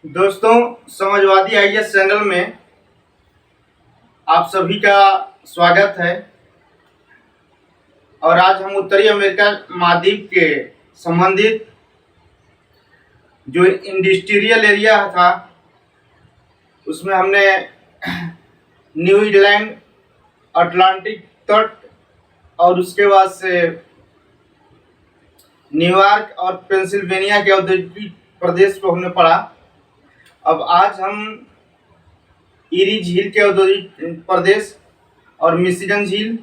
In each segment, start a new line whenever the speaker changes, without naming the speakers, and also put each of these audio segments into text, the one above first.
दोस्तों, Samajwadi IAS channel में आप सभी का स्वागत है। और आज हम उत्तरी अमेरिका महाद्वीप के संबंधित जो इंडस्ट्रियल एरिया था उसमें हमने न्यूजीलैंड, अटलांटिक तट और उसके बाद से न्यूयॉर्क और पेंसिल्वेनिया के औद्योगिक प्रदेश को हमने पढ़ा। अब आज हम ईरी झील के औद्योगिक प्रदेश और मिशिगन झील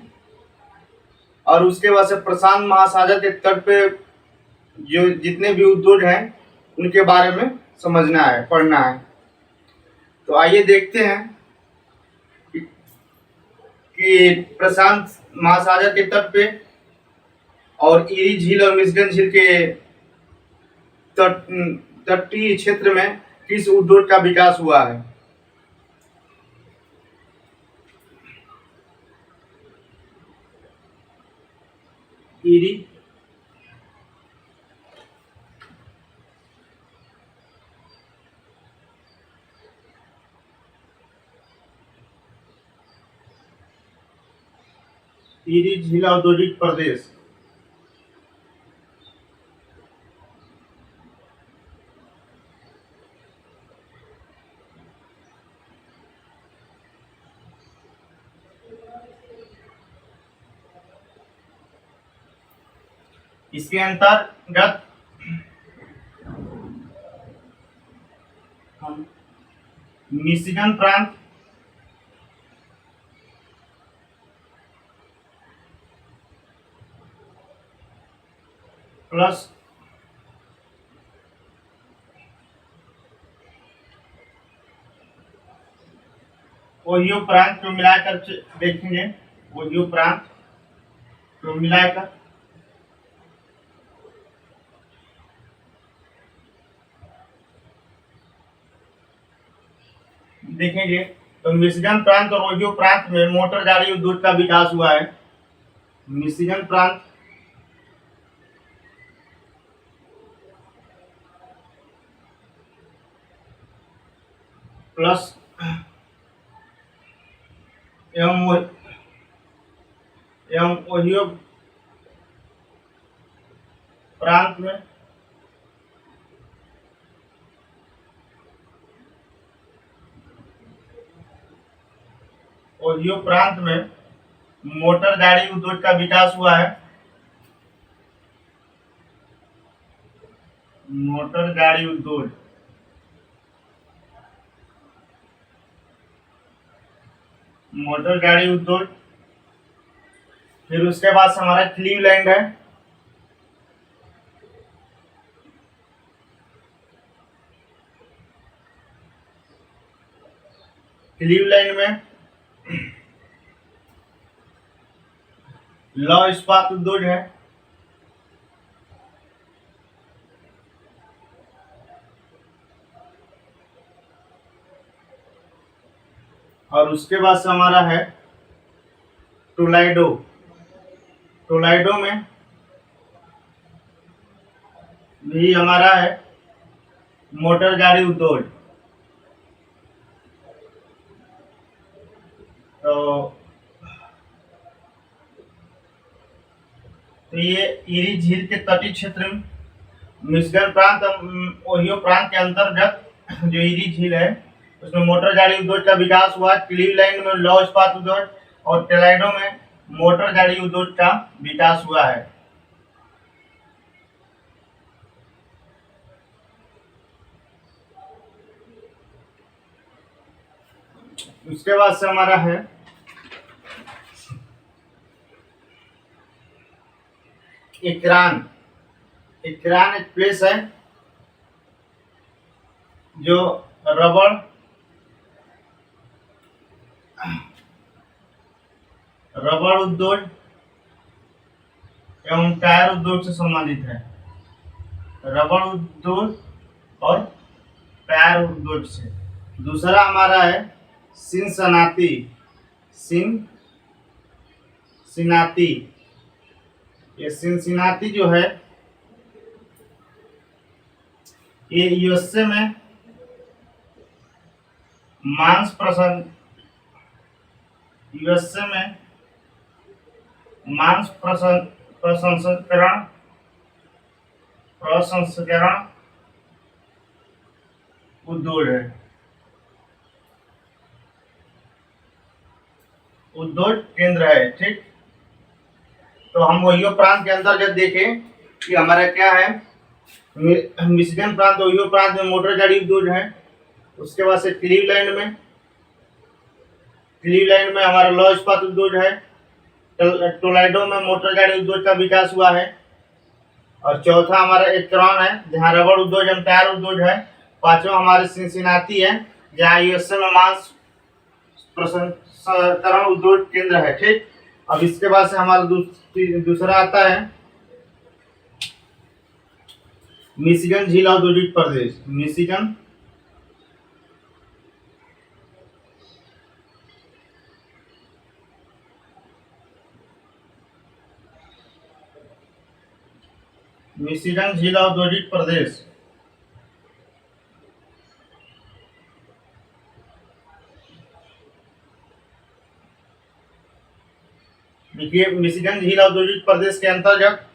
और उसके बाद से प्रशांत महासागर के तट पे जो जितने भी उद्योग हैं उनके बारे में समझना है, पढ़ना है। तो आइए देखते हैं कि प्रशांत महासागर के तट पे और ईरी झील और मिशिगन झील के तटीय क्षेत्र में किस उद्योग का विकास हुआ है। ईरी झील औद्योगिक प्रदेश इसके अंतर्गत हम मिशिगन प्रांत, प्लस ओहियो प्रांत को मिलाकर देखेंगे। ओहियो प्रांत को मिलाकर देखेंगे तो मिशिगन प्रांत और ओहियो प्रांत में मोटर गाड़ी उद्योग का विकास हुआ है। मिशिगन प्रांत प्लस एवं ओहियो प्रांत में मोटर गाड़ी उद्योग का विकास हुआ है। मोटर गाड़ी उद्योग फिर उसके बाद हमारा क्लीवलैंड है। क्लीवलैंड में लौह इस्पात उद्योग है। और उसके बाद से हमारा है टोलेडो। टोलेडो में भी हमारा है मोटर गाड़ी उद्योग। तो ये ईरी झील के तटीय क्षेत्र में मिशिगन प्रांत ओहियो प्रांत के अंतर्गत जो ईरी झील है उसमें मोटर गाड़ी उद्योग का विकास हुआ। क्लीवलैंड में लौह इस्पात उद्योग और टोलेडो में मोटर गाड़ी उद्योग का विकास हुआ है। उसके बाद से हमारा है इकरान। इकरान एक प्लेस है जो रबड़ उद्योग एवं टायर उद्योग से संबंधित है। रबड़ उद्योग और टायर उद्योग से। दूसरा हमारा है सिनसिनाटी। ये सिनसिनाटी जो है ये यूएसए में मांस प्रसं यूएसए में मांस प्रसंस्करण प्रसंस्करण उद्योग है, उद्योग केंद्र है। ठीक, तो हम ओहियो प्रांत के अंतर्गत देखें कि हमारा क्या है, मिशिगन प्रांत, ओहियो प्रांत में मोटर गाड़ी उद्योग है। उसके बाद से क्लीवलैंड में हमारा लौह इस्पात उद्योग है। टोलेडो में मोटर गाड़ी उद्योग का विकास हुआ है। और चौथा हमारा एक्रोन है, जहाँ रबड़ उद्योग एवं टायर उद्योग है। पांचवा हमारे सिंसिनाटी है, जहाँ यूएसए में मांस प्रसंस्करण उद्योग केंद्र है। ठीक, अब इसके बाद से हमारा दूसरा आता है मिशिगन झील औद्योगिक प्रदेश। मिशिगन झील औद्योगिक प्रदेश देखिए, मिशिगन झील औद्योगिक प्रदेश के अंतर्गत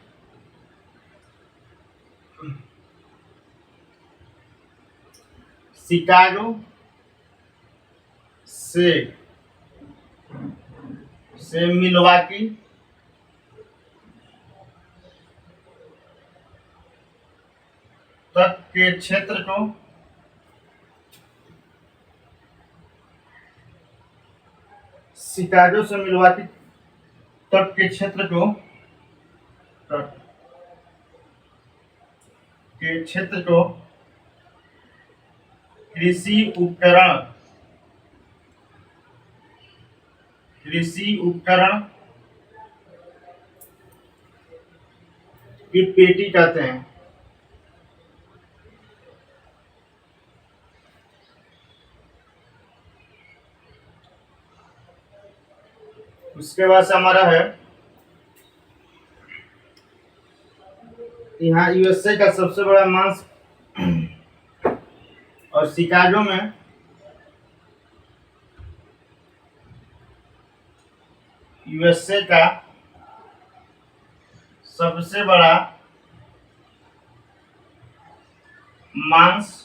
शिकागो से मिल्वाकी तक के क्षेत्र को शिकागो से मिल्वाकी तट के क्षेत्र को कृषि उपकरण की पेटी कहते हैं। उसके बाद से हमारा है यहाँ यूएसए का सबसे बड़ा मांस और शिकागो में यूएसए का सबसे बड़ा मांस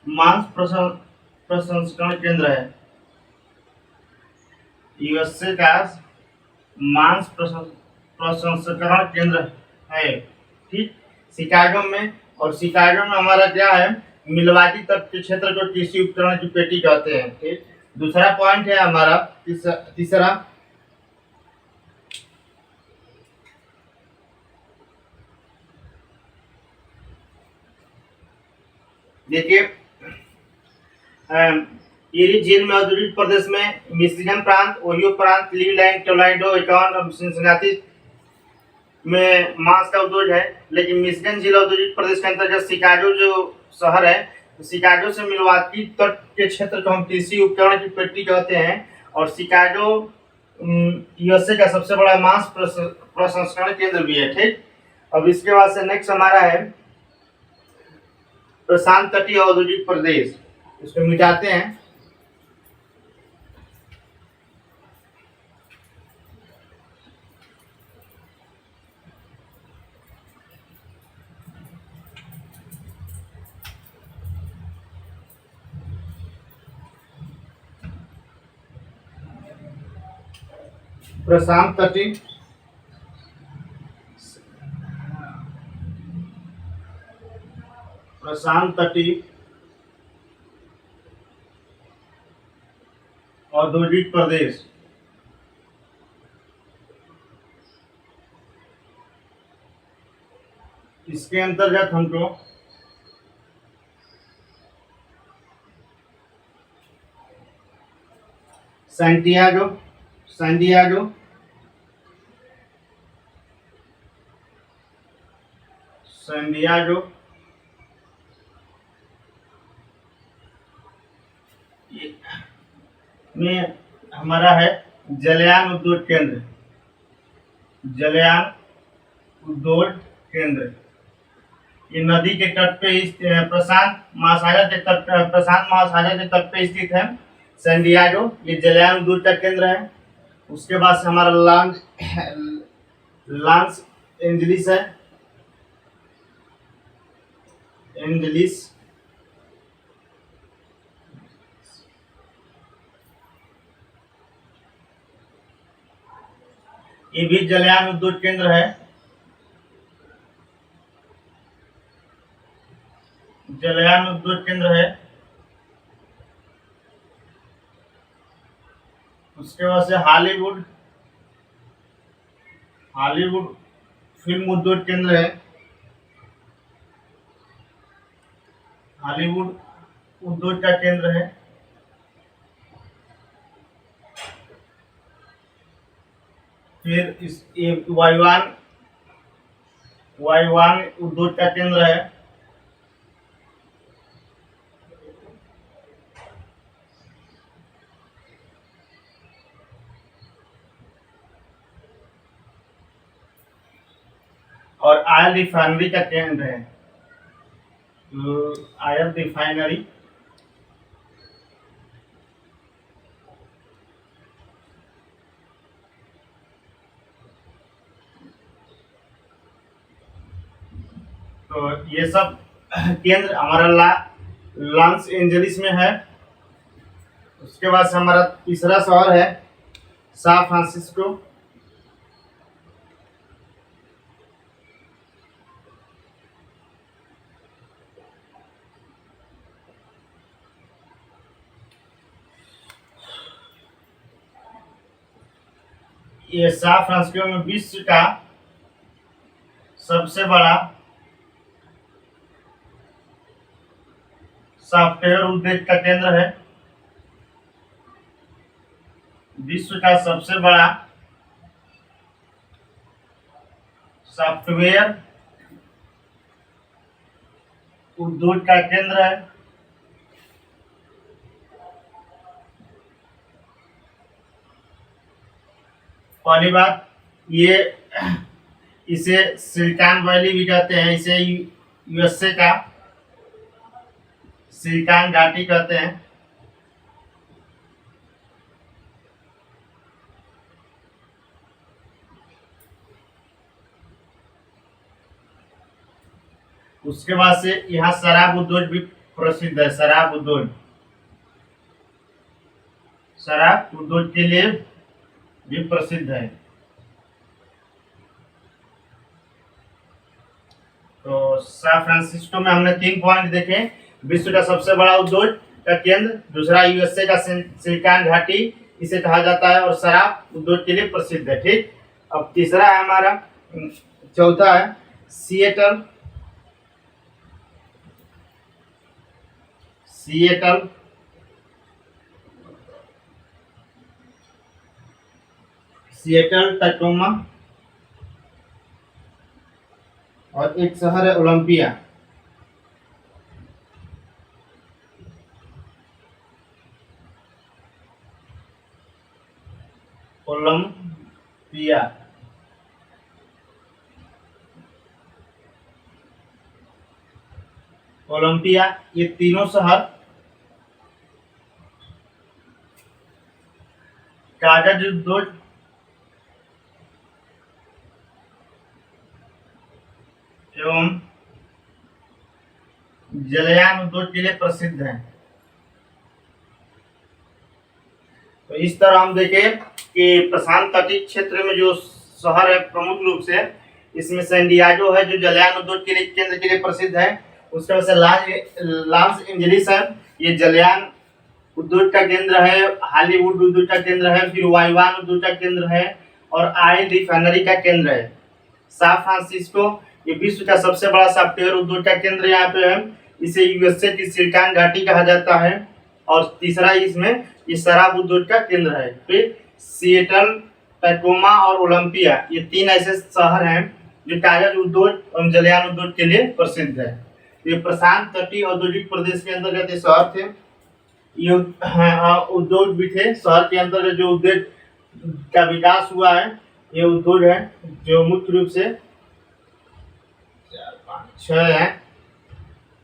मांस प्रसंस्करण केंद्र है। यूएसए का मांस प्रसंस्करण केंद्र है। ठीक, शिकागो में, और शिकागो में हमारा क्या है, मिल्वाकी तट के क्षेत्र को कृषि उपकरण की पेटी कहते हैं। ठीक, दूसरा पॉइंट है हमारा तीसरा देखिए, इरी झील में औद्योगिक प्रदेश में मिशिगन प्रांत, ओहियो प्रांत, क्लीवलैंड, टोलेडो, एक्रोन और सिंसिनाटी में मांस का उद्योग है। लेकिन मिशिगन झील औद्योगिक प्रदेश के अंतर्गत शिकागो जो शहर है, शिकागो से मिल्वाकी तट के क्षेत्र को हम कृषि उपकरण की पेटी कहते हैं। और शिकागो यूएसए का सबसे बड़ा मांस प्रसंस्करण केंद्र भी है। ठीक, अब इसके बाद से नेक्स्ट हमारा है प्रशांत तटीय औद्योगिक प्रदेश। इसको मिटाते हैं। प्रशांत तटीय औद्योगिक प्रदेश, इसके अंतर्गत हमको सैंटियागो में हमारा है जलयान उद्योग केंद्र, जलयान उद्योग केंद्र। ये नदी के तट पे प्रशांत महासागर के तट पे स्थित है सैन डिएगो। ये जलयान उद्योग का केंद्र है। उसके बाद से हमारा लॉस एंजलिस है। एंजलिस ये भी जलयान उद्योग केंद्र है। जलयान उद्योग केंद्र है। उसके बाद से हॉलीवुड फिल्म उद्योग केंद्र है। हॉलीवुड उद्योग का केंद्र है। फिर ये वायुयान उद्योग का केंद्र है। और ऑयल रिफाइनरी का केंद्र है। ऑयल रिफाइनरी तो ये सब केंद्र हमारा लॉस एंजलिस में है। उसके बाद से हमारा तीसरा शहर है सैन फ्रांसिस्को। ये सैन फ्रांसिस्को में विश्व का सबसे बड़ा सॉफ्टवेयर उद्योग का केंद्र है। विश्व का सबसे बड़ा सॉफ्टवेयर उद्योग का केंद्र है। पहली बात ये इसे सिलिकॉन वैली भी कहते हैं। इसे यूएसए का सिलिकॉन घाटी कहते हैं। उसके बाद से यहाँ शराब उद्योग भी प्रसिद्ध है। शराब उद्योग के लिए भी प्रसिद्ध है। तो सैन फ्रांसिस्को में हमने 3 पॉइंट देखे। विश्व का सबसे बड़ा उद्योग का केंद्र, दूसरा यूएसए का सिलिकॉन घाटी इसे कहा जाता है, और शराब उद्योग के लिए प्रसिद्ध है। ठीक, अब तीसरा है हमारा, चौथा है सिएटल। सिएटल टैकोमा, और एक शहर है ओलंपिया। ओलंपिया ये तीनों शहर कागज उद्योग एवं जलयान उद्योग के लिए प्रसिद्ध है। तो इस तरह हम देखें कि प्रशांत तटीय क्षेत्र में जो शहर है प्रमुख रूप से, इसमें सैन डिएगो है जो जलयान उद्योग के लिए केंद्र के लिए प्रसिद्ध है। उसके बाद से लॉस एंजलिस है, ये जलयान उद्योग का केंद्र है। हॉलीवुड उद्योग का केंद्र है। फिर वायुयान उद्योग का केंद्र है, और ऑयल रिफाइनरी का केंद्र है। सैन फ्रांसिस्को ये विश्व का सबसे बड़ा सॉफ्टवेयर उद्योग का केंद्र यहाँ पे है। इसे यूएसए की सिलिकॉन घाटी कहा जाता है। और तीसरा इसमें ये शराब उद्योग का केंद्र है। फिर सिएटल, टैकोमा और ओलंपिया ये 3 ऐसे शहर हैं जो कागज उद्योग एवं जलयान उद्योग के लिए प्रसिद्ध है। ये प्रशांत तटीय औद्योगिक प्रदेश के अंतर्गत ये शहर थे। ये उद्योग भी थे। शहर के अंतर्गत जो उद्योग का विकास हुआ है, ये उद्योग है जो मुख्य रूप से 6 है।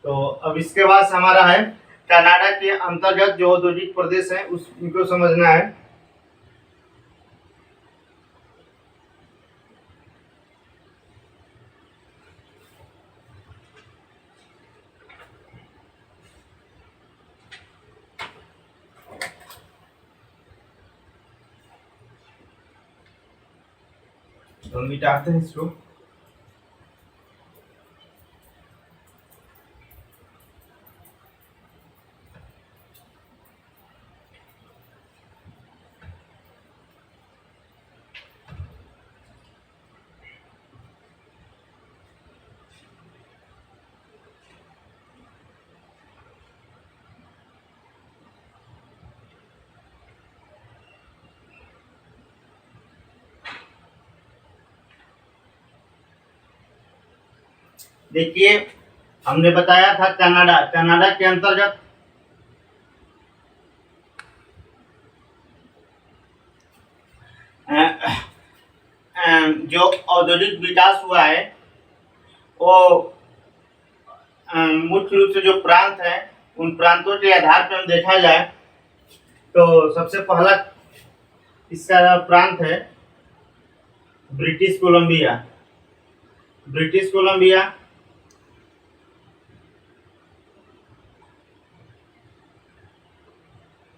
तो अब इसके बाद हमारा है कनाडा के अंतर्गत जो औद्योगिक प्रदेश है उनको समझना है। तो मिटाते हैं इसको। देखिए, हमने बताया था कनाडा, कनाडा के अंतर्गत जो औद्योगिक विकास हुआ है वो मुख्य रूप से जो प्रांत है उन प्रांतों के आधार पर हम देखा जाए तो सबसे पहला इसका प्रांत है ब्रिटिश कोलंबिया। ब्रिटिश कोलंबिया,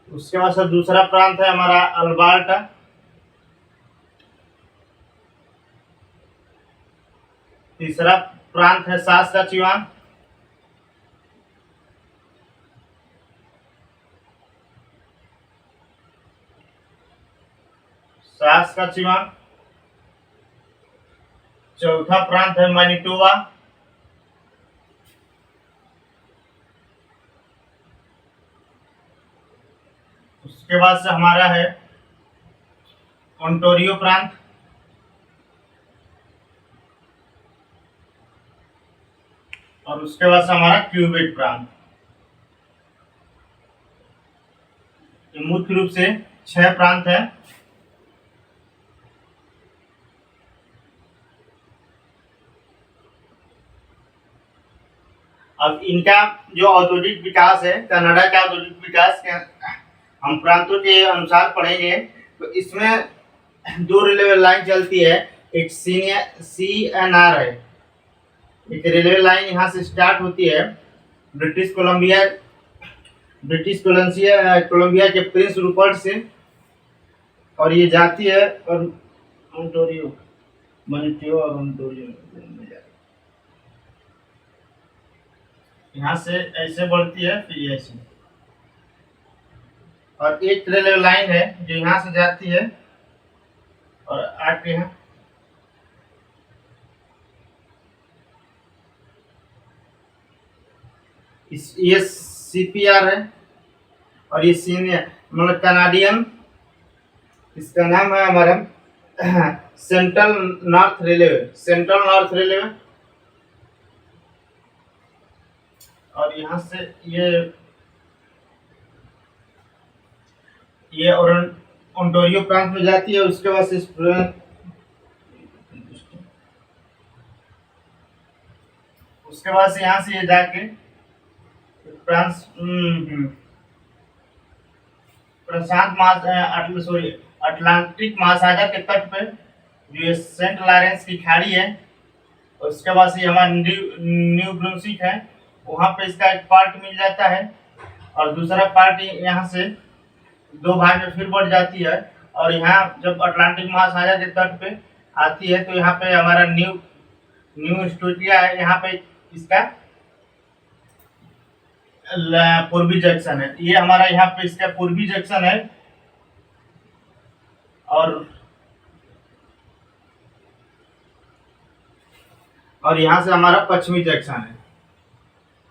उसके बाद सर दूसरा प्रांत है हमारा अल्बर्टा। तीसरा प्रांत है सास्काचुआन। सास्काचुआन। चौथा प्रांत है मैनिटोबा। उसके बाद से हमारा है ओंटारियो प्रांत। और उसके बाद से हमारा क्यूबेक प्रांत। ये मुख्य रूप से 6 प्रांत है। अब इनका जो औद्योगिक विकास है, कनाडा का औद्योगिक विकास के हम प्रांतों के अनुसार पढ़ेंगे। तो इसमें 2 रेलवे लाइन चलती है। एक CNR है, एक रेलवे लाइन यहाँ से स्टार्ट होती है ब्रिटिश कोलंबिया, कोलंबिया के प्रिंस रूपर्ट से, और ये जाती है और ओंटारियो, मैनिटोबा और ओंटारियो यहाँ से ऐसे बढ़ती है, फिर ऐसे। और एक रेलवे लाइन है जो यहाँ से जाती है और आके है ये CPR है। और ये सीनियर मतलब कनाडियन, इसका नाम है हमारा central north railway, central north railway. और यहाँ से ये ओंटारियो प्रांत में जाती है। उसके बाद से यहाँ से ये जाके फ्रांस प्रशांत अटलांटिक महासागर के तट पे जो ये सेंट लॉरेंस की खाड़ी है, उसके बाद से हमारा न्यू ब्रुंसविक है, वहाँ पे इसका एक पार्ट मिल जाता है। और दूसरा पार्ट यहाँ से 2 भाग में फिर बढ़ जाती है। और यहाँ जब अटलांटिक महासागर के तट पे आती है तो यहाँ पे हमारा न्यू स्टोटिया है, यहाँ पे इसका पूर्वी जंक्शन है। ये हमारा यहाँ पे इसका पूर्वी जंक्शन है। और यहाँ से हमारा पश्चिमी जंक्शन है,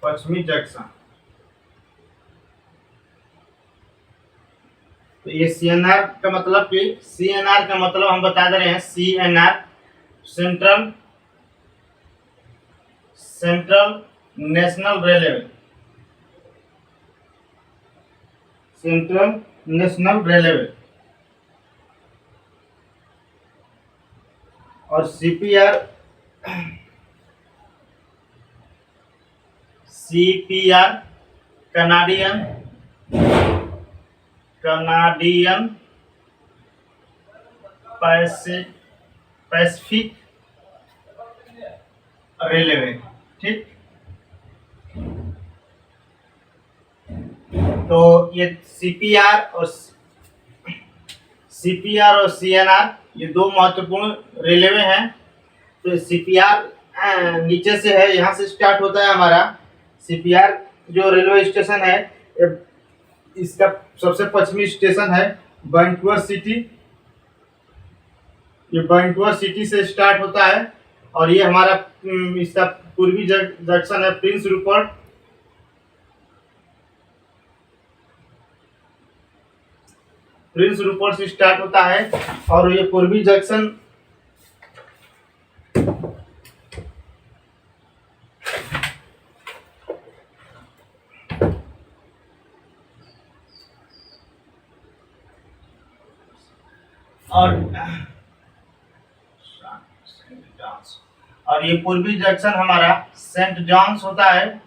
पश्चिमी जंक्शन। तो ये CNR का मतलब कि CNR का मतलब हम बता दे रहे हैं, CNR central national railway, central national railway. और CPR CPR Canadian Canadian Pacific railway. ठीक, तो ये सीपीआर और सीएनआर ये दो महत्वपूर्ण रेलवे हैं। तो सीपीआर नीचे से है, यहाँ से स्टार्ट होता है हमारा सीपीआर जो रेलवे स्टेशन है। इसका सबसे पश्चिमी स्टेशन है वैंकूवर सिटी। ये वैंकूवर सिटी से स्टार्ट होता है और ये हमारा इसका पूर्वी जंक्शन है प्रिंस रूपर्ट। प्रिंस रूपर्ट से स्टार्ट होता है और ये पूर्वी जंक्शन और ये पूर्वी जंक्शन हमारा सेंट जॉन्स होता है।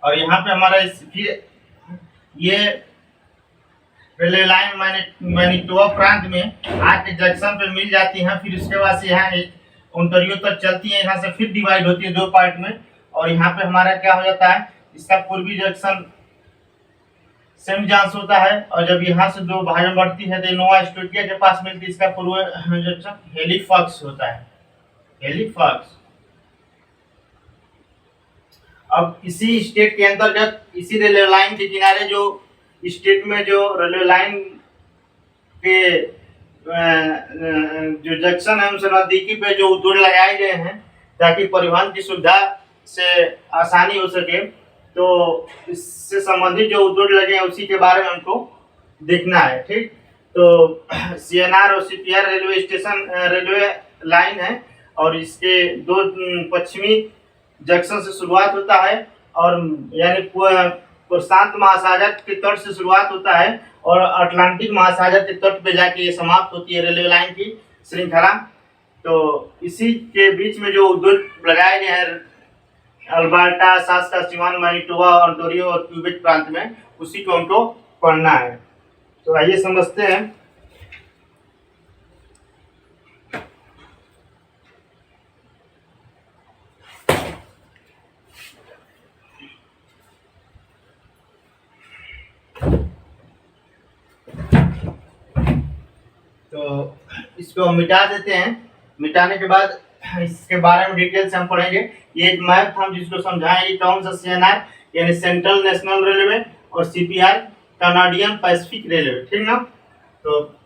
और यहाँ पे हमारा फिर ये रेलवे लाइन मैनिटोबा प्रांत में आके जंक्शन पे मिल जाती है। फिर उसके बाद से यहाँ ओंटारियो तक चलती है, यहाँ से फिर डिवाइड होती है दो पार्ट में। और यहाँ पे हमारा क्या हो जाता है, इसका पूर्वी जंक्शन सेंट जॉन्स होता है। और जब यहाँ से दो भाग में बढ़ती है तो नोवा स्कोटिया के पास मिलती है, इसका पूर्व जंक्शन हेलिफैक्स होता है, हेलिफैक्स। अब इसी स्टेट के अंतर्गत इसी रेलवे लाइन के किनारे जो स्टेट में जो रेलवे लाइन के जो जंक्शन है उनसे नजदीकी पे जो उद्योग लगाए गए हैं ताकि परिवहन की सुविधा से आसानी हो सके, तो इससे संबंधित जो उद्योग लगे हैं उसी के बारे में हमको देखना है। ठीक, तो सीएनआर और CPR railway station railway line है और इसके दो पश्चिमी जंक्शन से शुरुआत होता है और यानी प्रशांत महासागर के तट से शुरुआत होता है और अटलांटिक महासागर के तट पे जाके ये समाप्त होती है रेलवे लाइन की श्रृंखला। तो इसी के बीच में जो उद्योग लगाए गए हैं अल्बर्टा, सास्काचुवान, मैनिटोबा, ओंटारियो और क्यूबेक प्रांत में, उसी को हमको पढ़ना है। तो आइए समझते हैं। तो इसको हम मिटा देते हैं। मिटाने के बाद इसके बारे में डिटेल से हम पढ़ेंगे। ये एक मैप था जिसको समझाएंगे कौन सा सीएनआर यानी सेंट्रल नेशनल रेलवे और सीपीआर कनाडियन पैसिफिक रेलवे। ठीक ना, तो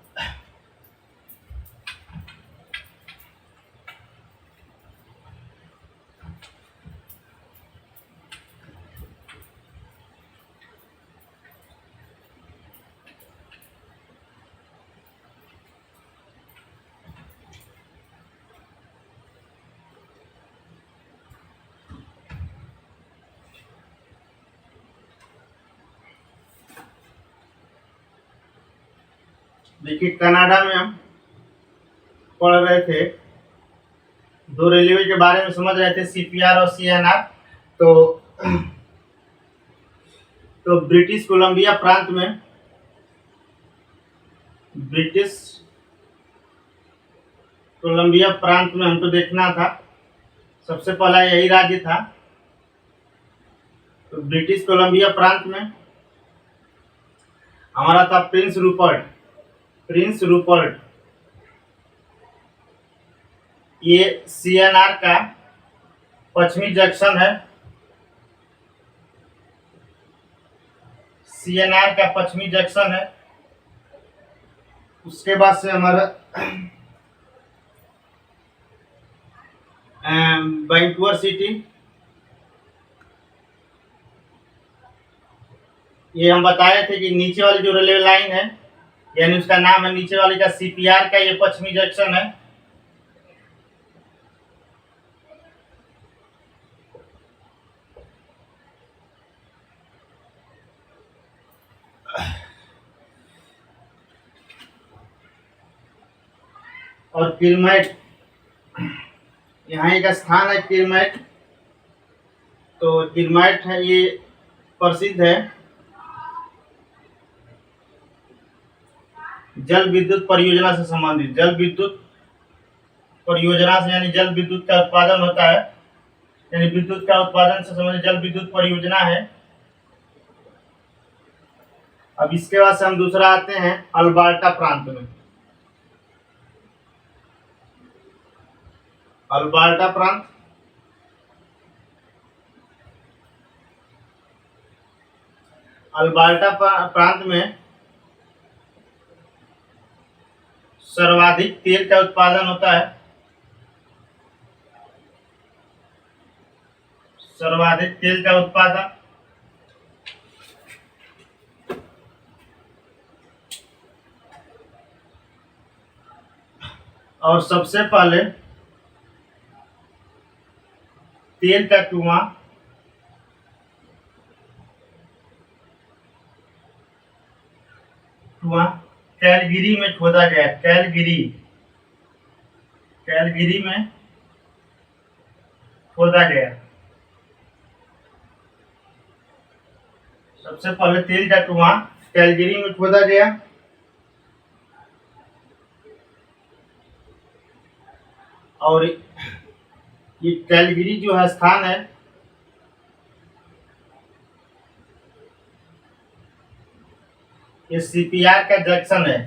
देखिए कनाडा में हम पढ़ रहे थे, दो रेलवे के बारे में समझ रहे थे, सीपीआर और सीएनआर। तो ब्रिटिश कोलंबिया प्रांत में, ब्रिटिश कोलंबिया प्रांत में हमको देखना था, सबसे पहला यही राज्य था। तो ब्रिटिश कोलंबिया प्रांत में हमारा था प्रिंस रूपर्ट। प्रिंस रूपर्ट ये सीएनआर का पश्चिमी जंक्शन है। सीएनआर का पश्चिमी जंक्शन है। उसके बाद से हमारा वैंकूवर सिटी, ये हम बताए थे कि नीचे वाली जो रेलवे लाइन है यानी उसका नाम है नीचे वाली का सीपीआर का, ये पश्चिमी जंक्शन है। और फिर मैं यहाँ एक स्थान है किरमैट। तो किरमैट है, ये प्रसिद्ध है जल विद्युत परियोजना से संबंधित। जल विद्युत परियोजना से यानी जल विद्युत का उत्पादन होता है, यानी विद्युत का उत्पादन से संबंधित जल विद्युत परियोजना है। अब इसके बाद से हम दूसरा आते हैं अल्बर्टा प्रांत में। अल्बर्टा प्रांत, अल्बर्टा प्रांत में सर्वाधिक तेल का उत्पादन होता है। सर्वाधिक तेल का उत्पादन, और सबसे पहले तेल का कुआं कैलगरी में खोदा गया। कैलगरी में खोदा गया। सबसे पहले तेल का कुआं कैलगरी में खोदा गया। और ये कैलगरी जो है स्थान है, ये सीपीआर का जंक्शन है।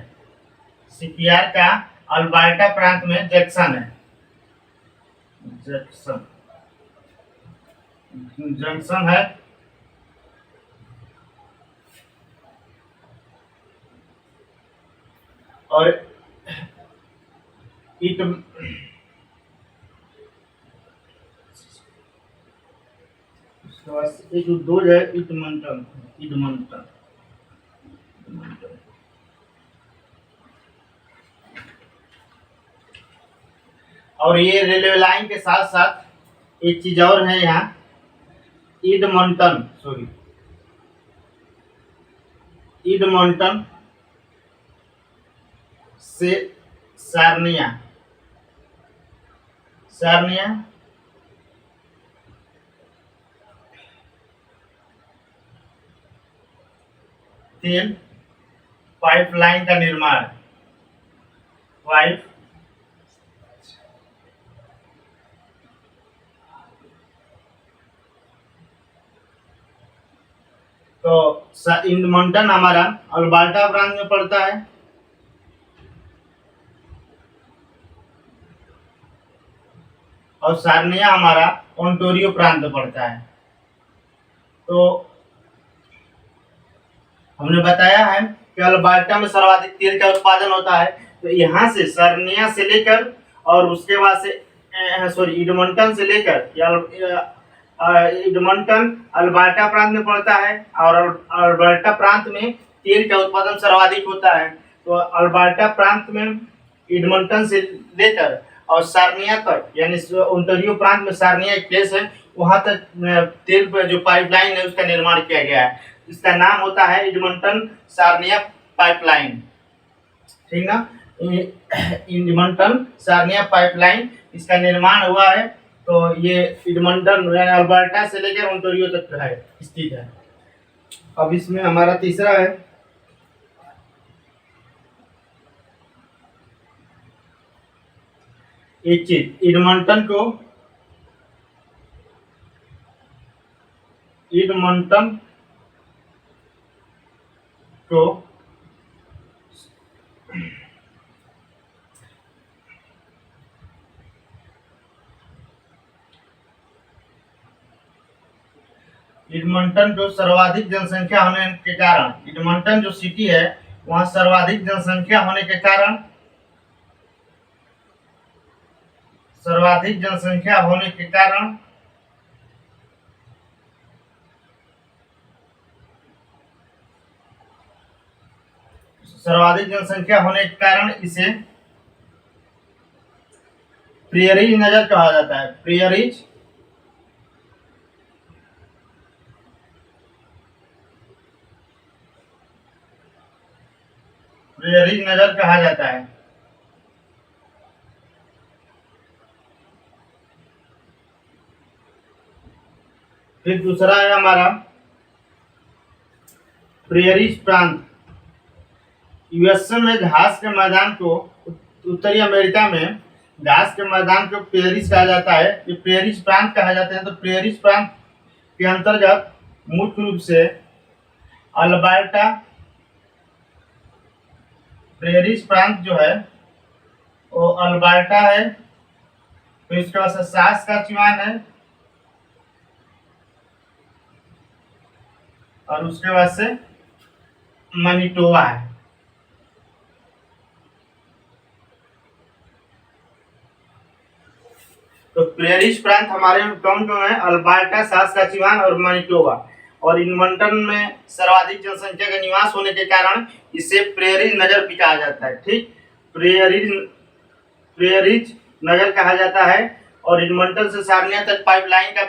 सीपीआर का अल्बर्टा प्रांत में जंक्शन है। जंक्शन है। और इट एक दो है इडमंटन। और ये रेलवे लाइन के साथ साथ एक चीज और है यहाँ, इडमंटन से सार्निया तेल पाइपलाइन का निर्माण। तो इडमंटन हमारा अल्बर्टा प्रांत में पड़ता है। और सार्निया हमारा ओंटारियो प्रांत में पड़ता है। तो हमने बताया है कि अल्बर्टा में सर्वाधिक तेल का उत्पादन होता है। तो यहाँ से सार्निया से लेकर और उसके बाद से इडमंटन से लेकर इडमंटन अल्बर्टा प्रांत में पड़ता है। और अल्बर्टा प्रांत में तेल का उत्पादन सर्वाधिक होता है। तो अल्बर्टा प्रांत में इडमंटन से लेकर और सार्निया तक, यानी ओंटारियो प्रांत में सार्निया एक प्लेस है, वहां तक तेल पर जो पाइपलाइन है उसका निर्माण किया गया है। इसका नाम होता है इडमंटन सार्निया पाइपलाइन। ठीक ना, इडमंटन सार्निया पाइपलाइन इसका निर्माण हुआ है। तो ये इडमंटन अल्बर्टा से लेकर ओंटारियो तक है स्थित है। अब इसमें हमारा तीसरा है एक चीज, इडमंटन को एडमंटन जो सर्वाधिक जनसंख्या होने के कारण, एडमंटन जो सिटी है वहां सर्वाधिक जनसंख्या होने के कारण, सर्वाधिक जनसंख्या होने के कारण इसे प्रियरीज नगर कहा जाता है। प्रियरीज नगर कहा जाता है। फिर दूसरा है हमारा प्रेयरीज प्रांत। यूएसए में घास के मैदान को, उत्तरी अमेरिका में घास के मैदान को प्रेयरीज कहा जाता है। ये प्रेयरीज प्रांत कहा जाता है। तो प्रेयरीज प्रांत के अंतर्गत मुख्य रूप से अल्बर्टा प्रेयरीज प्रांत जो है वो अल्बर्टा है। फिर उसके बाद सास्काचुआन है और उसके बाद से मैनिटोबा है। तो प्रेयरीज प्रांत हमारे कौन कौन है? अल्बर्टा, सास्काचुआन और मैनिटोबा। और इनमंटन में सर्वाधिक जनसंख्या का निवास होने के कारण इसे प्रेयरीज नगर भी कहा जाता है। ठीक, प्रेयरीज नगर कहा जाता है। और एडमंटन से सारनिया तक पाइपलाइन का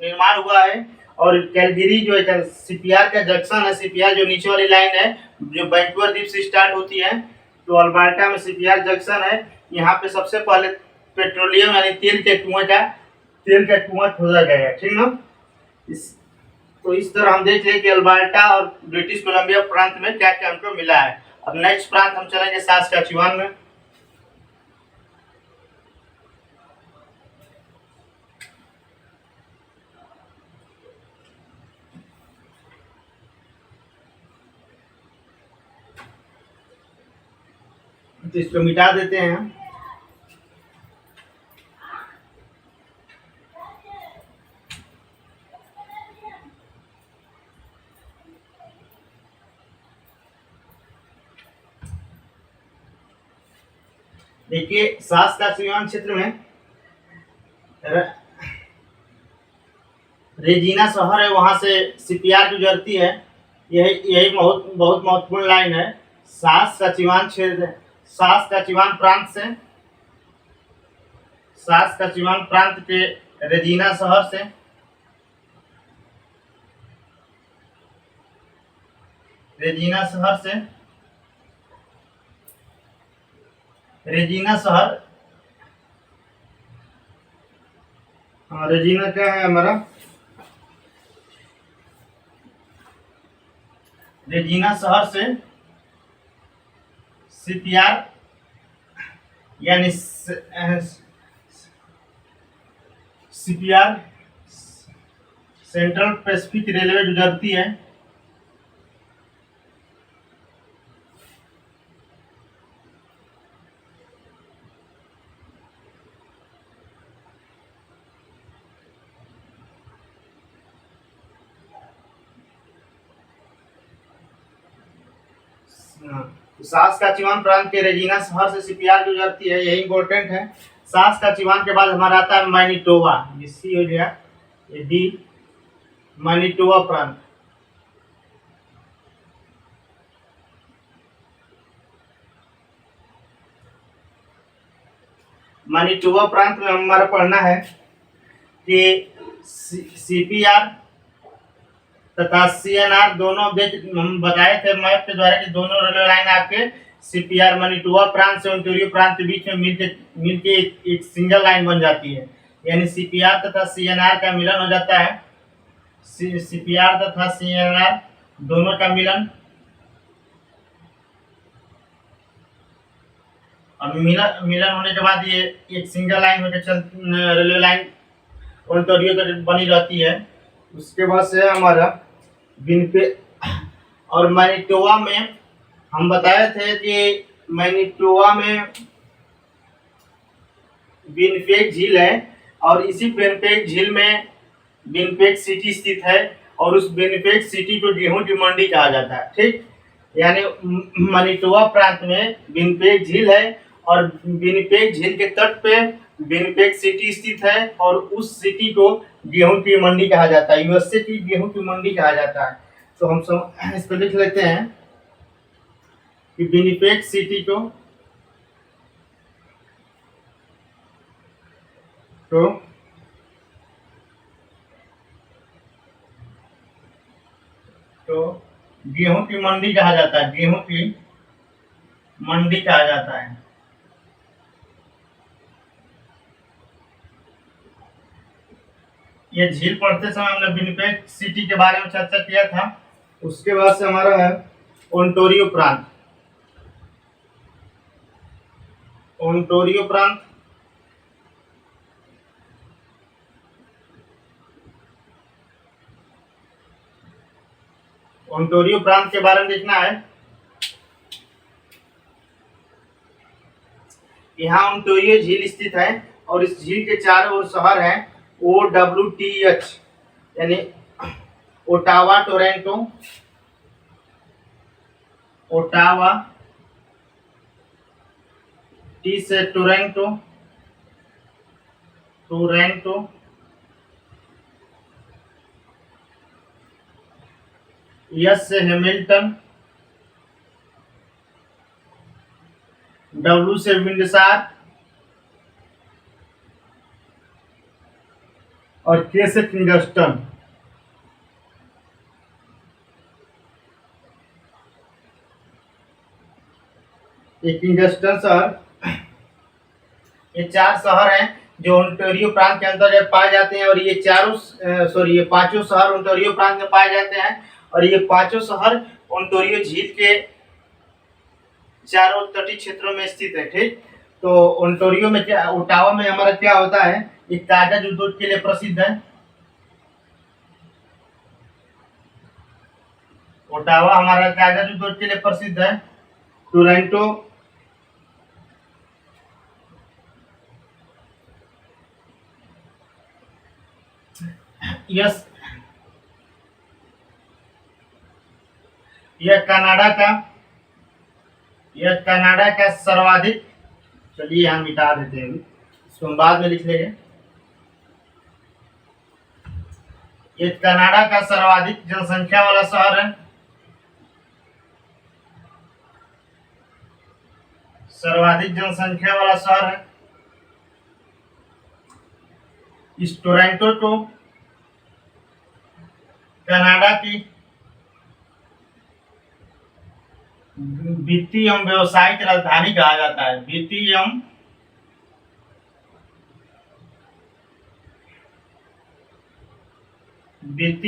निर्माण हुआ है। और कैलगरी जो है सीपीआर का जंक्शन है। सीपीआर जो नीचे वाली लाइन है जो वैंकूवर द्वीप से स्टार्ट होती है, तो अल्बर्टा में सीपीआर जंक्शन है। यहाँ पे सबसे पहले पेट्रोलियम यानी तेल का कुआं खोदा गया है। ठीक ना। तो इस तरह हम देख लें कि अल्बर्टा और ब्रिटिश कोलंबिया प्रांत में क्या क्या हमको मिला है। अब नेक्स्ट प्रांत हम चलेंगे सास्काचुआन में। तो इसको मिटा देते हैं। देखिए सास्काचुआन क्षेत्र में रेजिना शहर है, वहां से सीपीआर गुजरती है। यही बहुत बहुत महत्वपूर्ण लाइन है। सास्काचुआन क्षेत्र, सास्काचुआन प्रांत से, सास्काचुआन प्रांत के रेजिना शहर से रेजिना शहर से रेजिना शहर, रेजिना क्या है हमारा? रेजिना शहर से सीपीआर यानी सीपीआर सेंट्रल पैसिफिक रेलवे गुजरती है। सास्काचुआन प्रांत के रेजिना शहर से सीपीआर गुजरती है, यही इंपॉर्टेंट है। सास्काचुआन के बाद हमारा आता है मैनिटोबा, ये सी हो गया, ये डी, मैनिटोबा प्रांत। मैनिटोबा प्रांत में हमारा पढ़ना है कि सीपीआर तथा सीएनआर दोनों हम बताए थे मैप के द्वारा कि दोनों रेलवे लाइन आपके सीपीआर मैनिटोबा प्रांत से ओंटारियो प्रांत के बीच में मिलके एक सिंगल लाइन बन जाती है। यानी सीपीआर तथा सीएनआर का मिलन हो जाता है। सीपीआर तथा सीएनआर दोनों का मिलन, और मिलन होने के बाद ये एक सिंगल लाइन होकर चल रेलवे लाइन ओंटारियो तक बनी रहती है। उसके बाद से हमारा विनिपेग और मैनिटोबा में हम बताए थे कि मैनिटोबा में विनिपेग झील है और इसी विनिपेग झील में विनिपेग सिटी स्थित है और उस विनिपेग सिटी को गेहूं की मंडी कहा जाता है। ठीक, यानी मैनिटोबा प्रांत में विनिपेग झील है और विनिपेग झील के तट पे विनिपेग सिटी स्थित है और उस सिटी को गेहूं की मंडी कहा जाता है। यूएसए की गेहूं की मंडी कहा जाता है। तो हम सब इसको लिख लेते हैं कि विनिपेग सिटी को तो गेहूं की मंडी कहा जाता है। गेहूं की मंडी कहा जाता है। ये झील पढ़ते समय हमने विनिपेग सिटी के बारे में चर्चा किया था। उसके बाद से हमारा है ओंटारियो प्रांत। ओंटारियो प्रांत ओंटारियो प्रांत के बारे में देखना है। यहाँ ओंटारियो झील स्थित है और इस झील के चारों ओर शहर हैं OWTH, यानी ओटावा टोरंटो, ओटावा, T से टोरंटो, टोरंटो, S से हैमिल्टन, W से विंडसर और K से किंगस्टन। ये किंगस्टन शहर, ये 4 शहर हैं जो ओंटारियो प्रांत के अंतर्गत पाए जाते हैं और ये पांचों शहर ओंटारियो प्रांत में पाए जाते हैं और ये पांचों शहर ओंटारियो झील के चारों तटीय क्षेत्रों में स्थित है। ठीक, तो ओंटारियो में क्या, ओटावा में हमारा क्या होता है, ये कागज उद्योग के लिए प्रसिद्ध है। ओटावा हमारा कागज उद्योग के लिए प्रसिद्ध है। टोरंटो यस, यह कनाडा का सर्वाधिक, चलिए हम मिटा देते हैं, इसको हम बाद में लिख लेंगे। ये कनाडा का सर्वाधिक जनसंख्या वाला शहर है। सर्वाधिक जनसंख्या वाला शहर है। इस टोरंटो को कनाडा की वित्तीय एवं व्यवसायिक राजधानी कहा जाता है। वित्तीय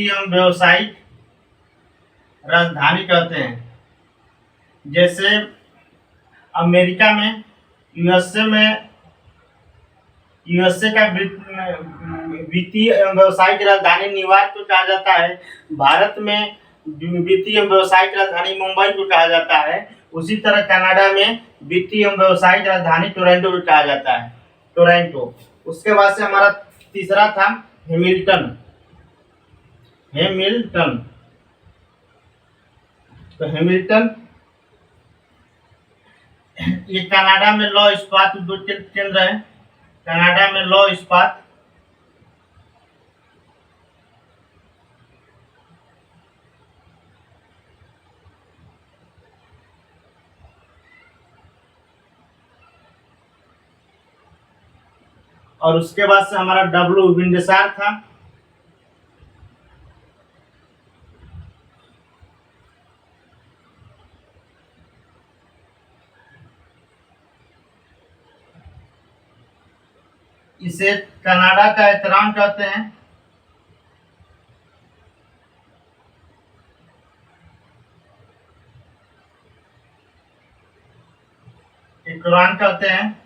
एवं व्यवसायिक राजधानी कहते हैं। जैसे अमेरिका में, यूएसए का वित्तीय एवं व्यवसायिक राजधानी न्यूयॉर्क को कहा जाता है। भारत में वित्तीय एवं व्यवसायिक राजधानी मुंबई को कहा जाता है। उसी तरह कनाडा में वित्तीय एवं व्यवसायिक राजधानी टोरंटो को कहा जाता है, टोरंटो। उसके बाद से हमारा तीसरा था हैमिल्टन। तो हैमिल्टन ये कनाडा में लौह इस्पात उद्योग के केंद्र है। कनाडा में लौह इस्पात, और उसके बाद से हमारा W विंडसर था। इसे कनाडा का एतरान कहते हैं। एकरान कहते हैं,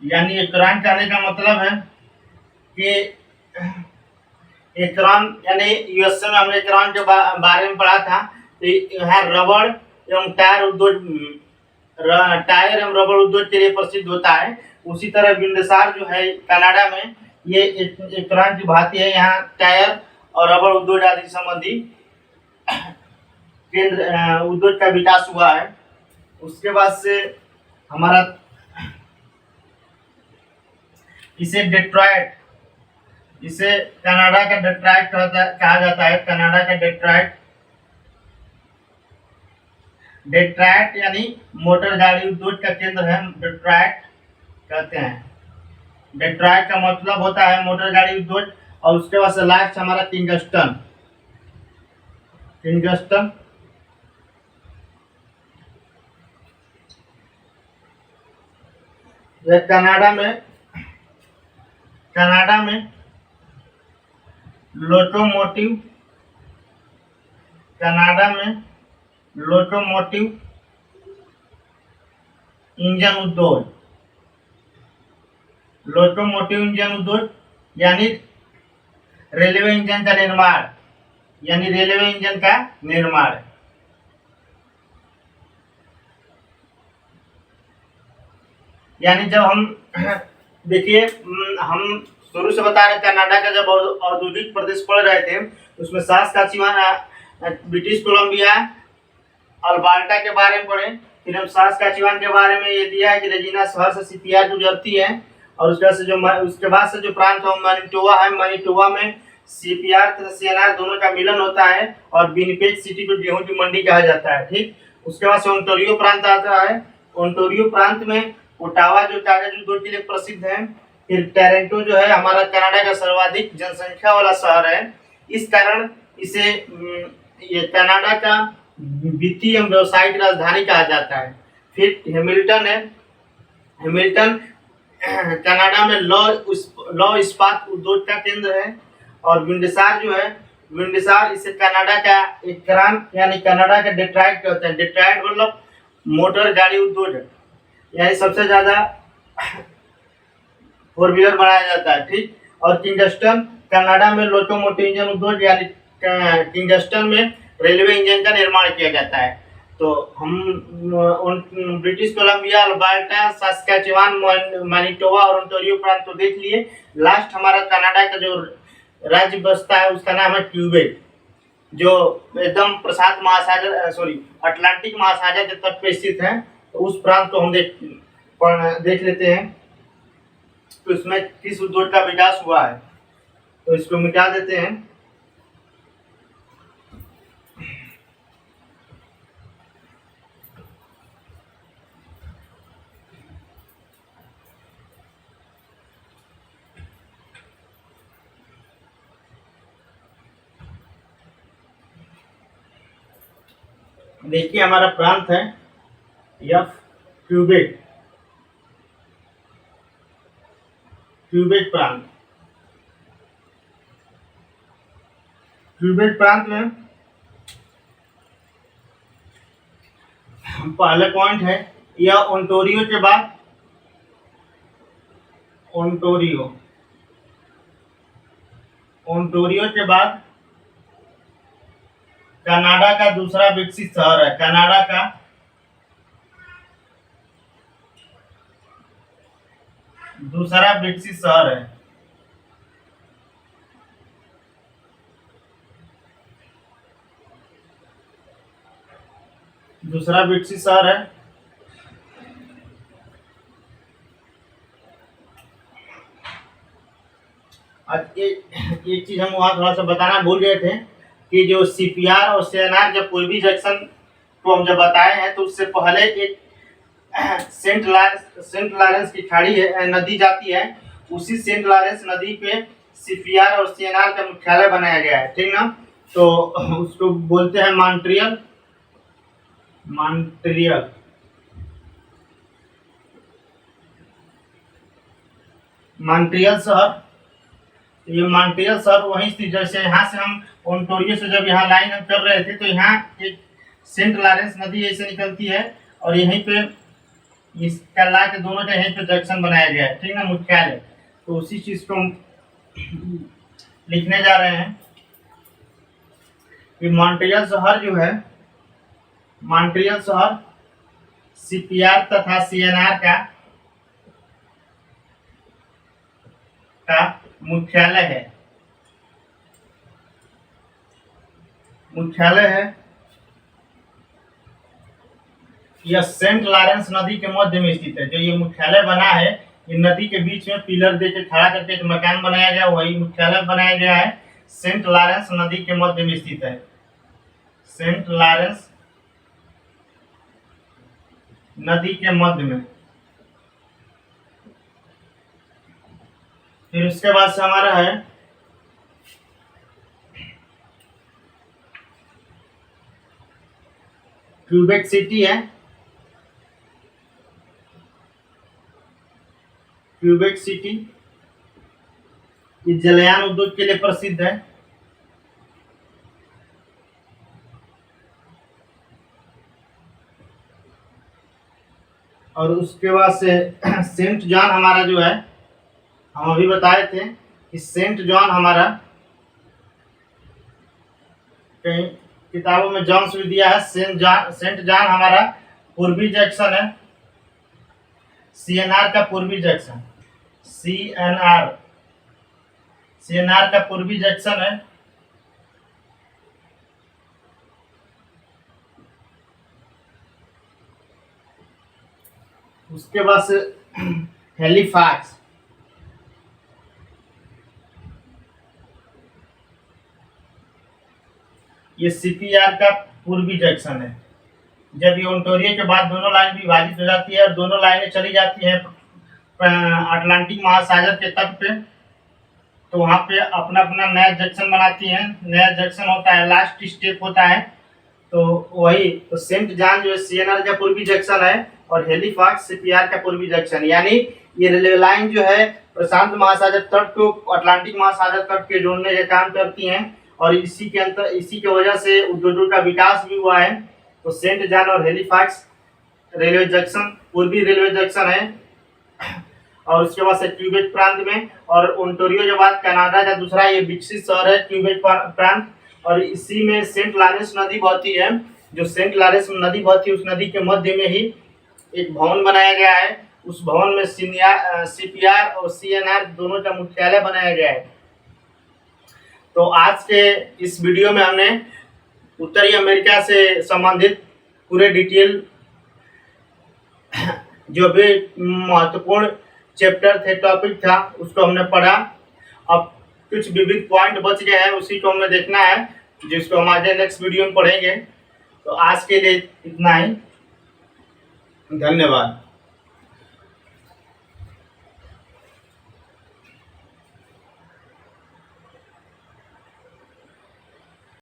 यानी एकरान कहने का मतलब है कि एकरान यानी यूएसए में हमने एकरान के बारे में पढ़ा था। तो यहाँ रबड़ एवं टायर एवं रबड़ उद्योग के लिए प्रसिद्ध होता है। उसी तरह विंडसर जो है कनाडा में, ये एकरान की भांति है। यहाँ टायर और रबड़ उद्योग आदि संबंधी केंद्र उद्योग का विकास हुआ है। उसके बाद से हमारा इसे कनाडा का डेट्रॉइट कहा जाता है। कनाडा का डेट्रॉइट यानी मोटर गाड़ी उद्योग का केंद्र है, डेट्रॉइट कहते हैं। डेट्रॉइट का मतलब होता है मोटर गाड़ी उद्योग। और उसके बाद से लास्ट हमारा किंगस्टन। यह कनाडा कनाडा में लोकोमोटिव, कनाडा में लोकोमोटिव इंजन उद्योग, लोकोमोटिव इंजन उद्योग यानी रेलवे इंजन का निर्माण, यानी रेलवे इंजन का निर्माण। यानी जब हम देखिए, हम शुरू से बता रहे कनाडा का जब औद्योगिक प्रदेश पढ़ रहे थे उसमें सास्काचुआन, ब्रिटिश कोलंबिया, अल्बर्टा के बारे में पढ़े। फिर हम सास्काचुआन के बारे में ये दिया है कि रेजिना शहर से सीपीआर गुजरती है, और उसके बाद से जो प्रांत है मैनिटोबा है, मैनिटोबा में सीपीआर तथा सीएनआर दोनों का मिलन होता है, और विनिपेग सिटी को गेहूं की मंडी कहा जाता है। ठीक, उसके बाद से ओंटारियो प्रांत आता है। ओंटारियो प्रांत में ओटावा जो कागज उद्योग के लिए प्रसिद्ध है। फिर टोरंटो जो है हमारा कनाडा का सर्वाधिक जनसंख्या वाला शहर है, इस कारण इसे ये कनाडा का वित्तीय एवं व्यवसायिक राजधानी कहा जाता है। फिर हैमिल्टन है, हैमिल्टन कनाडा में लौ इस्पात उद्योग का केंद्र है। और विंडसार जो है, विंडसार इसे कनाडा का एक क्रांत यानी कनाडा का डेट्रॉइट कहते हैं। डेट्रॉइट मतलब मोटर गाड़ी उद्योग है, यानी सबसे ज्यादा फोर व्हीलर बनाया जाता है। ठीक, और किंगस्टन कनाडा में लोकोमोटिव इंजन उद्योग यानी किंगस्टन में रेलवे इंजन का निर्माण किया जाता है। तो हम ब्रिटिश कोलंबिया, अल्बर्टा, सास्काचुआन, मैनिटोबा और ओंटारियो प्रांत को देख लिए। लास्ट हमारा कनाडा का जो राज्य बसता है उसका नाम है क्यूबेक, जो एकदम प्रशांत महासागर अटलांटिक महासागर के तट पे स्थित है। तो उस प्रांत को हम देख लेते हैं। तो इसमें किस उद्योग का विकास हुआ है, तो इसको मिटा देते हैं। देखिए हमारा प्रांत है यफ क्यूबेक, क्यूबेक प्रांत। क्यूबेक प्रांत में पहले पॉइंट है यह ओंटारियो के बाद, ओंटारियो के बाद कनाडा का दूसरा विकसित शहर है। कनाडा का दूसरा विकसित शहर है। दूसरा विकसित शहर है। एक चीज हम वहां थोड़ा सा बताना भूल गए थे कि जो सीपीआर और सीएनआर जब कोई भी जंक्शन को हम जब बताए हैं तो उससे पहले एक सेंट लॉरेंस की खाड़ी है, नदी जाती है। उसी सेंट लॉरेंस नदी पे सीपीआर और सीएनआर का मुख्यालय बनाया गया है। ठीक ना, तो उसको बोलते हैं मॉन्ट्रियल, मॉन्ट्रियल मॉन्ट्रियल शहर। ये मॉन्ट्रियल शहर वहीं से, जैसे यहाँ से हम ओंटारियो से जब यहाँ लाइन हम कर रहे थे तो यहाँ एक सेंट लॉरेंस नदी ऐसे निकलती है, और यहीं पे इसका ला के दोनों का यहीं पे जंक्शन बनाया गया है। ठीक ना, मुख्यालय। तो उसी चीज को हम लिखने जा रहे हैं कि मॉन्ट्रियल शहर जो है, मॉन्ट्रियल शहर सीपीआर तथा सीएनआर का मुख्यालय है, मुख्यालय है। यह सेंट लॉरेंस नदी के मध्य में स्थित है। जो ये मुख्यालय बना है, ये नदी के बीच में पिलर देके खड़ा करके एक मकान बनाया गया, वही मुख्यालय बनाया गया है। सेंट लॉरेंस नदी के मध्य में स्थित है, सेंट लॉरेंस नदी के मध्य में। फिर उसके बाद से हमारा है क्यूबेक सिटी है, क्यूबेक सिटी ये जलयान उद्योग के लिए प्रसिद्ध है। और उसके बाद से सेंट जॉन हमारा जो है, हम अभी बताए थे कि सेंट जॉन हमारा कहीं किताबों में जॉन्स भी दिया है। सेंट जॉन हमारा पूर्वी जंक्शन है, सीएनआर का पूर्वी जंक्शन, सीएनआर का पूर्वी जंक्शन है। उसके बाद से हेलीफैक्स, ये सीपीआर का पूर्वी जंक्शन है। जब ये ओंटारियो के बाद दोनों लाइन विभाजित हो जाती है और दोनों लाइनें चली जाती हैं अटलांटिक महासागर के तट पे, तो वहाँ पे अपना अपना नया जंक्शन बनाती हैं। नया जंक्शन होता है, लास्ट स्टेप होता है। तो वही तो सेंट जॉन जो है सीएनआर का पूर्वी जंक्शन है और हेलीफैक्स सीपीआर का पूर्वी जंक्शन, यानी ये रेलवे लाइन जो है प्रशांत महासागर तट को अटलांटिक महासागर तट के जोड़ने का काम करती हैं। और इसी के वजह से उद्योगों का विकास भी हुआ है। तो सेंट जॉन और हेलीफैक्स रेलवे जंक्शन पूर्वी रेलवे जंक्शन है। और उसके बाद से क्यूबेक प्रांत में, और ओंटारियो के बाद कनाडा का दूसरा ये विकसित शहर है क्यूबेक प्रांत। और इसी में सेंट लॉरेंस नदी बहती है। जो सेंट लॉरेंस नदी बहती है उस नदी के मध्य में ही एक भवन बनाया गया है। उस भवन में सीपीआर और सीएनआर दोनों का मुख्यालय बनाया गया है। तो आज के इस वीडियो में हमने उत्तरी अमेरिका से संबंधित पूरे डिटेल जो भी महत्वपूर्ण चैप्टर थे, टॉपिक था, उसको हमने पढ़ा। अब कुछ विविध पॉइंट बच गए हैं, उसी को हमें देखना है, जिसको हम आज नेक्स्ट वीडियो में पढ़ेंगे। तो आज के लिए इतना ही, धन्यवाद।